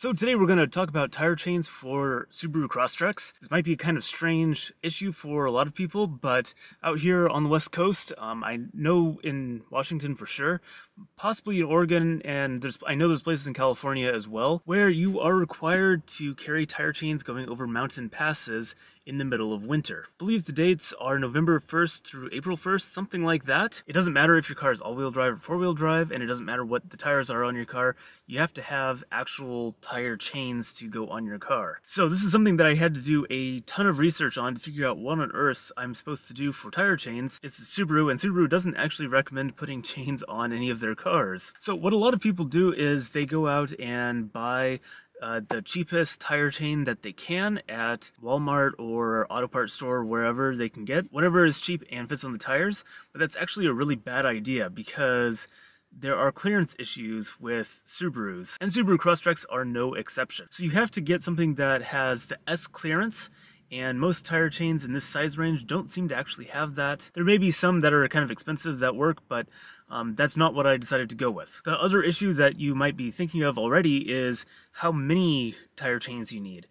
So today we're going to talk about tire chains for Subaru Crosstreks. This might be a kind of strange issue for a lot of people, but out here on the West Coast, I know in Washington for sure, possibly in Oregon, and I know there's places in California as well, where you are required to carry tire chains going over mountain passes in the middle of winter. I believe the dates are November 1st through April 1st, something like that. It doesn't matter if your car is all-wheel drive or four-wheel drive, and it doesn't matter what the tires are on your car. You have to have actual tire chains to go on your car. So this is something that I had to do a ton of research on to figure out what on earth I'm supposed to do for tire chains. It's Subaru, and Subaru doesn't actually recommend putting chains on any of their cars. So what a lot of people do is they go out and buy the cheapest tire chain that they can at Walmart or auto parts store, wherever they can get whatever is cheap and fits on the tires. But that's actually a really bad idea because there are clearance issues with Subarus, and Subaru Crosstreks are no exception. So you have to get something that has the S clearance, and most tire chains in this size range don't seem to actually have that. There may be some that are kind of expensive that work, but that's not what I decided to go with. The other issue that you might be thinking of already is how many tire chains you need.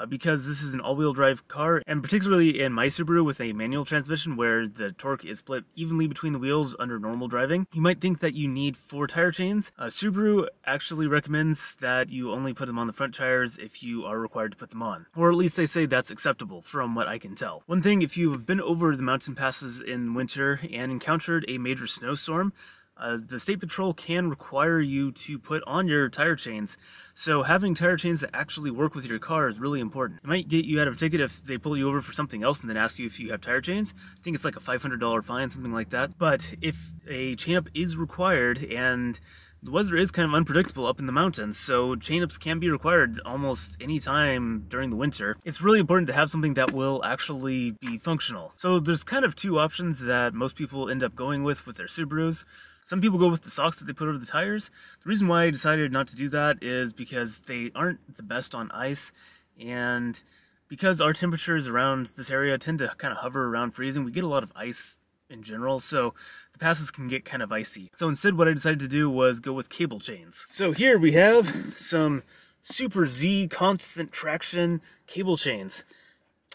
Because this is an all-wheel drive car, and particularly in my Subaru with a manual transmission where the torque is split evenly between the wheels under normal driving, you might think that you need 4 tire chains. Subaru actually recommends that you only put them on the front tires if you are required to put them on. Or at least they say that's acceptable from what I can tell. One thing, if you have been over the mountain passes in winter and encountered a major snowstorm, the State Patrol can require you to put on your tire chains, so having tire chains that actually work with your car is really important. It might get you out of a ticket if they pull you over for something else and then ask you if you have tire chains. I think it's like a $500 fine, something like that. But if a chain up is required, and the weather is kind of unpredictable up in the mountains, so chain-ups can be required almost any time during the winter. It's really important to have something that will actually be functional. So there's kind of 2 options that most people end up going with their Subarus. Some people go with the socks that they put over the tires. The reason why I decided not to do that is because they aren't the best on ice, and because our temperatures around this area tend to kind of hover around freezing, we get a lot of ice in general, so the passes can get kind of icy. So instead what I decided to do was go with cable chains. So here we have some Super Z constant traction cable chains.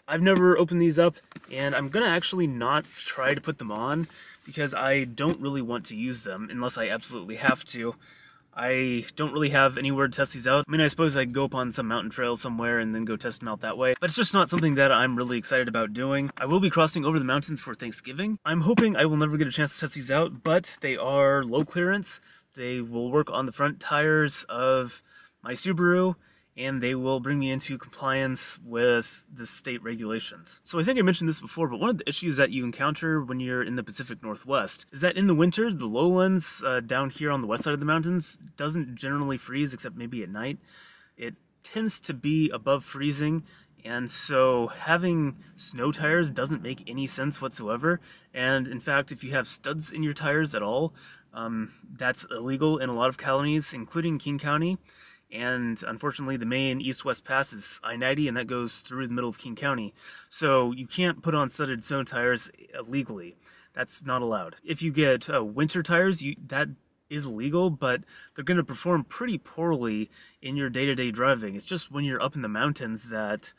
I've never opened these up, and I'm gonna actually not try to put them on because I don't really want to use them unless I absolutely have to. I don't really have anywhere to test these out. I mean, I suppose I could go up on some mountain trail somewhere and then go test them out that way, but it's just not something that I'm really excited about doing. I will be crossing over the mountains for Thanksgiving. I'm hoping I will never get a chance to test these out, but they are low clearance. They will work on the front tires of my Subaru, and they will bring me into compliance with the state regulations. So I think I mentioned this before, but one of the issues that you encounter when you're in the Pacific Northwest is that in the winter, the lowlands down here on the west side of the mountains doesn't generally freeze, except maybe at night. It tends to be above freezing, and so having snow tires doesn't make any sense whatsoever. And in fact, if you have studs in your tires at all, that's illegal in a lot of counties, including King County. And unfortunately, the main east-west pass is I-90, and that goes through the middle of King County. So you can't put on studded snow tires legally. That's not allowed. If you get winter tires, that is legal, but they're going to perform pretty poorly in your day-to-day driving. It's just when you're up in the mountains that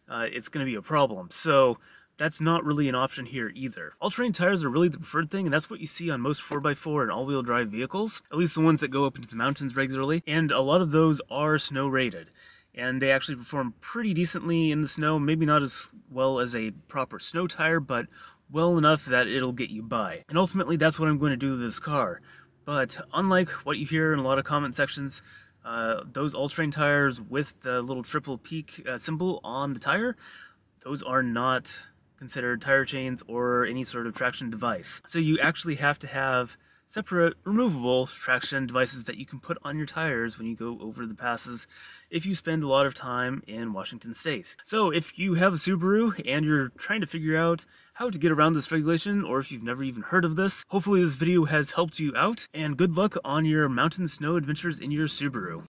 it's going to be a problem. So that's not really an option here either. All-terrain tires are really the preferred thing, and that's what you see on most 4x4 and all-wheel drive vehicles, at least the ones that go up into the mountains regularly, and a lot of those are snow rated. And they actually perform pretty decently in the snow, maybe not as well as a proper snow tire, but well enough that it'll get you by. And ultimately, that's what I'm going to do with this car. But unlike what you hear in a lot of comment sections, those all-terrain tires with the little triple peak symbol on the tire, those are not considered tire chains or any sort of traction device. So you actually have to have separate removable traction devices that you can put on your tires when you go over the passes if you spend a lot of time in Washington State. So if you have a Subaru and you're trying to figure out how to get around this regulation, or if you've never even heard of this, hopefully this video has helped you out, and good luck on your mountain snow adventures in your Subaru.